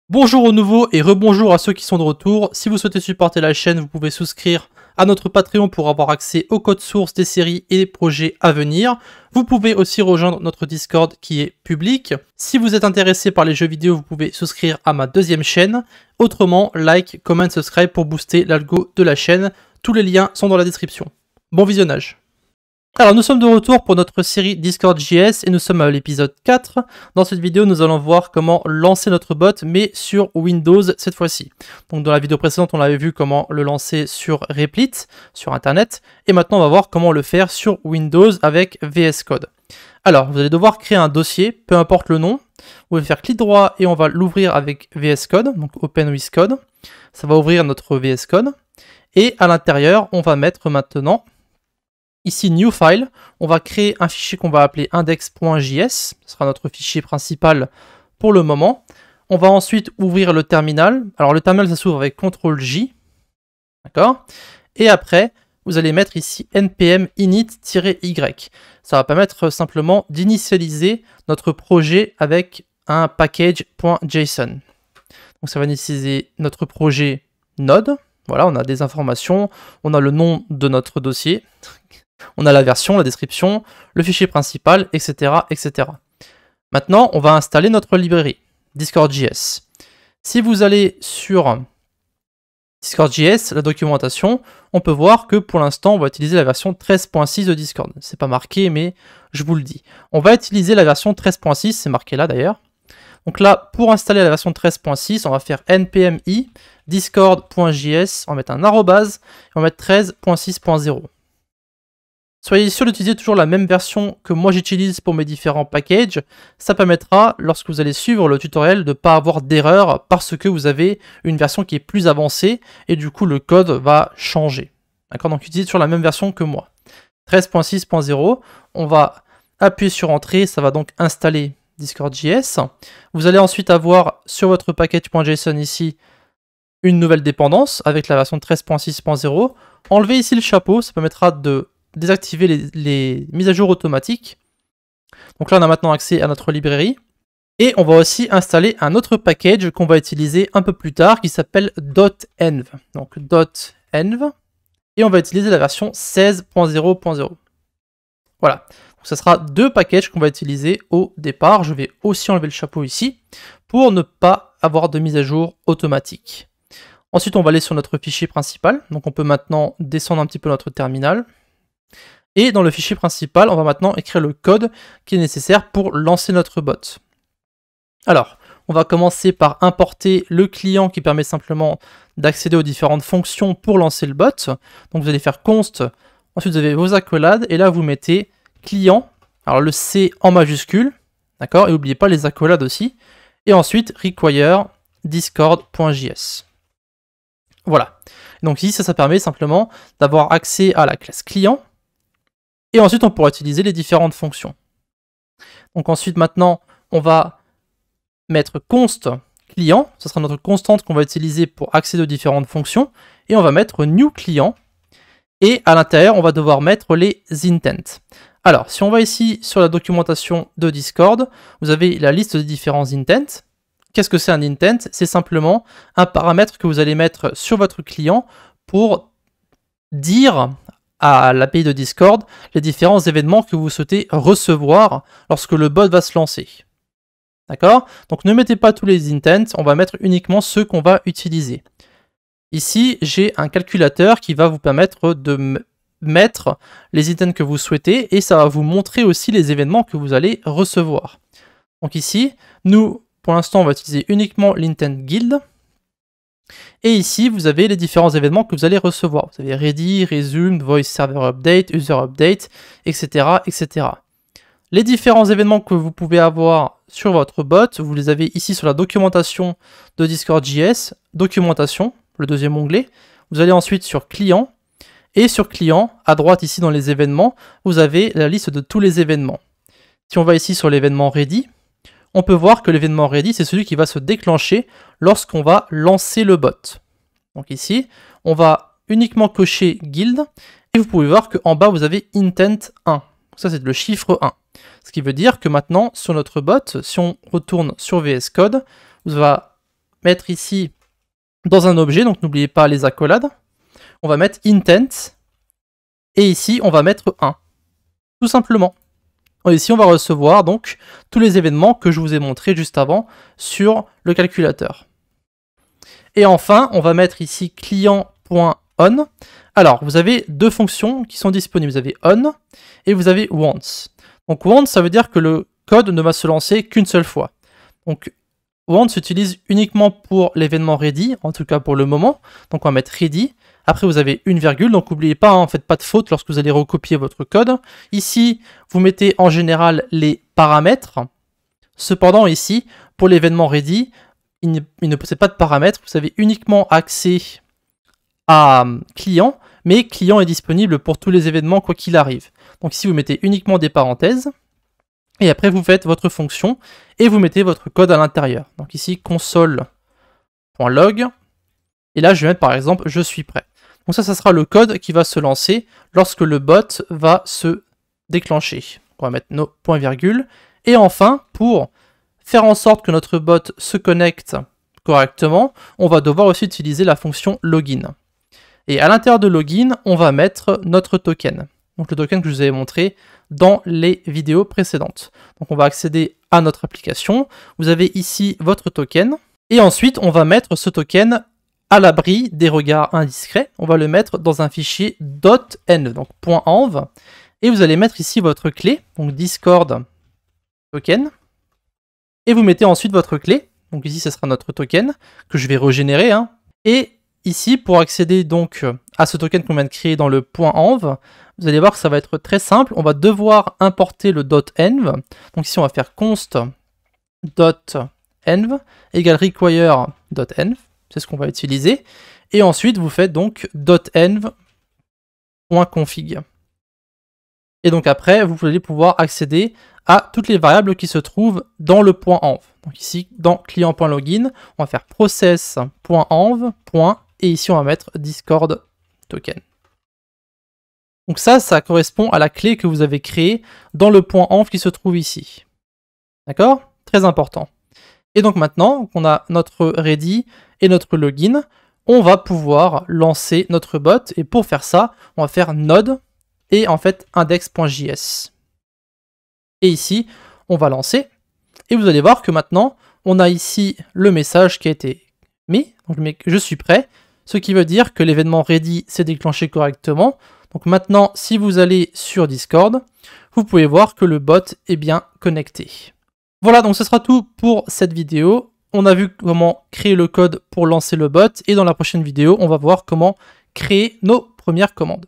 Bonjour aux nouveaux et rebonjour à ceux qui sont de retour. Si vous souhaitez supporter la chaîne, vous pouvez souscrire à notre Patreon pour avoir accès au code source des séries et des projets à venir. Vous pouvez aussi rejoindre notre Discord qui est public. Si vous êtes intéressé par les jeux vidéo, vous pouvez souscrire à ma deuxième chaîne. Autrement, like, comment, subscribe pour booster l'algo de la chaîne. Tous les liens sont dans la description. Bon visionnage. Alors nous sommes de retour pour notre série Discord JS et nous sommes à l'épisode 4. Dans cette vidéo, nous allons voir comment lancer notre bot, mais sur Windows cette fois-ci. Donc dans la vidéo précédente, on avait vu comment le lancer sur Replit, sur Internet, et maintenant on va voir comment le faire sur Windows avec VS Code. Alors, vous allez devoir créer un dossier, peu importe le nom. Vous pouvez faire clic droit et on va l'ouvrir avec VS Code, donc Open with Code. Ça va ouvrir notre VS Code. Et à l'intérieur, on va mettre maintenant ici, New File, on va créer un fichier qu'on va appeler index.js, ce sera notre fichier principal pour le moment. On va ensuite ouvrir le terminal. Alors le terminal, ça s'ouvre avec CTRL-J, d'accord? Et après, vous allez mettre ici npm init-y. Ça va permettre simplement d'initialiser notre projet avec un package.json. Donc ça va initialiser notre projet Node. Voilà, on a des informations, on a le nom de notre dossier. On a la version, la description, le fichier principal, etc., etc. Maintenant, on va installer notre librairie, Discord.js. Si vous allez sur Discord.js, la documentation, on peut voir que pour l'instant, on va utiliser la version 13.6 de Discord. C'est pas marqué, mais je vous le dis. On va utiliser la version 13.6, c'est marqué là d'ailleurs. Donc là, pour installer la version 13.6, on va faire npm i discord.js, on va mettre un arrobase, et on va mettre 13.6.0. Soyez sûr d'utiliser toujours la même version que moi j'utilise pour mes différents packages. Ça permettra, lorsque vous allez suivre le tutoriel, de ne pas avoir d'erreur parce que vous avez une version qui est plus avancée et du coup le code va changer. D'accord? Donc utilisez toujours la même version que moi. 13.6.0, on va appuyer sur Entrée, ça va donc installer Discord.js. Vous allez ensuite avoir sur votre package.json ici une nouvelle dépendance avec la version 13.6.0. Enlevez ici le chapeau, ça permettra de désactiver les mises à jour automatiques. Donc là, on a maintenant accès à notre librairie. Et on va aussi installer un autre package qu'on va utiliser un peu plus tard qui s'appelle .env. Donc .env. Et on va utiliser la version 16.0.0. Voilà. Donc ça sera deux packages qu'on va utiliser au départ. Je vais aussi enlever le chapeau ici pour ne pas avoir de mise à jour automatique. Ensuite, on va aller sur notre fichier principal. Donc on peut maintenant descendre un petit peu notre terminal. Et dans le fichier principal, on va maintenant écrire le code qui est nécessaire pour lancer notre bot. Alors, on va commencer par importer le client qui permet simplement d'accéder aux différentes fonctions pour lancer le bot. Donc vous allez faire const, ensuite vous avez vos accolades, et là vous mettez client, alors le C en majuscule, d'accord, et n'oubliez pas les accolades aussi, et ensuite require discord.js. Voilà. Donc ici, ça permet simplement d'avoir accès à la classe client. Et ensuite, on pourra utiliser les différentes fonctions. Donc ensuite, maintenant, on va mettre const client. Ce sera notre constante qu'on va utiliser pour accéder aux différentes fonctions. Et on va mettre new client. Et à l'intérieur, on va devoir mettre les intents. Alors, si on va ici sur la documentation de Discord, vous avez la liste des différents intents. Qu'est-ce que c'est un intent? C'est simplement un paramètre que vous allez mettre sur votre client pour dire à l'API de Discord les différents événements que vous souhaitez recevoir lorsque le bot va se lancer. D'accord? Donc ne mettez pas tous les intents, on va mettre uniquement ceux qu'on va utiliser. Ici, j'ai un calculateur qui va vous permettre de mettre les intents que vous souhaitez et ça va vous montrer aussi les événements que vous allez recevoir. Donc ici, nous, pour l'instant, on va utiliser uniquement l'intent guild. Et ici, vous avez les différents événements que vous allez recevoir. Vous avez ready, resumed, voice server update, user update, etc., etc. Les différents événements que vous pouvez avoir sur votre bot, vous les avez ici sur la documentation de Discord.js, documentation, le deuxième onglet. Vous allez ensuite sur client, et sur client, à droite ici dans les événements, vous avez la liste de tous les événements. Si on va ici sur l'événement ready, on peut voir que l'événement ready, c'est celui qui va se déclencher lorsqu'on va lancer le bot. Donc ici, on va uniquement cocher guild, et vous pouvez voir qu'en bas, vous avez intent 1. Donc ça, c'est le chiffre 1. Ce qui veut dire que maintenant, sur notre bot, si on retourne sur VS Code, vous va mettre ici dans un objet, donc n'oubliez pas les accolades, on va mettre intent, et ici on va mettre 1, tout simplement. Et ici on va recevoir donc tous les événements que je vous ai montrés juste avant sur le calculateur. Et enfin, on va mettre ici client.on. Alors, vous avez deux fonctions qui sont disponibles. Vous avez on et vous avez once. Donc once, ça veut dire que le code ne va se lancer qu'une seule fois. Donc once s'utilise uniquement pour l'événement ready, en tout cas pour le moment. Donc on va mettre ready. Après, vous avez une virgule, donc n'oubliez pas, hein, faites pas de faute lorsque vous allez recopier votre code. Ici, vous mettez en général les paramètres. Cependant, ici, pour l'événement ready, il ne possède pas de paramètres. Vous avez uniquement accès à client, mais client est disponible pour tous les événements quoi qu'il arrive. Donc ici, vous mettez uniquement des parenthèses. Et après, vous faites votre fonction et vous mettez votre code à l'intérieur. Donc ici, console.log. Et là, je vais mettre par exemple, je suis prêt. Donc ça sera le code qui va se lancer lorsque le bot va se déclencher. On va mettre nos points virgules. Et enfin, pour faire en sorte que notre bot se connecte correctement, on va devoir aussi utiliser la fonction login. Et à l'intérieur de login, on va mettre notre token. Donc le token que je vous avais montré dans les vidéos précédentes. Donc on va accéder à notre application. Vous avez ici votre token. Et ensuite, on va mettre ce token à l'abri des regards indiscrets. On va le mettre dans un fichier .env, donc .env. Et vous allez mettre ici votre clé, donc Discord token. Et vous mettez ensuite votre clé. Donc ici, ce sera notre token que je vais régénérer. Et ici, pour accéder donc à ce token qu'on vient de créer dans le .env, vous allez voir que ça va être très simple. On va devoir importer le .env. Donc ici, on va faire const.env égale require.env. C'est ce qu'on va utiliser. Et ensuite, vous faites donc .env.config. Et donc après, vous allez pouvoir accéder à toutes les variables qui se trouvent dans le .env. Donc ici, dans client.login, on va faire process.env. Et ici, on va mettre Discord token. Donc ça correspond à la clé que vous avez créée dans le .env qui se trouve ici. D'accord? Très important. Et donc maintenant qu'on a notre ready et notre login, on va pouvoir lancer notre bot. Et pour faire ça, on va faire node et en fait index.js. Et ici, on va lancer. Et vous allez voir que maintenant, on a ici le message qui a été mis. Donc je suis prêt. Ce qui veut dire que l'événement ready s'est déclenché correctement. Donc maintenant, si vous allez sur Discord, vous pouvez voir que le bot est bien connecté. Voilà, donc ce sera tout pour cette vidéo. On a vu comment créer le code pour lancer le bot. Et dans la prochaine vidéo, on va voir comment créer nos premières commandes.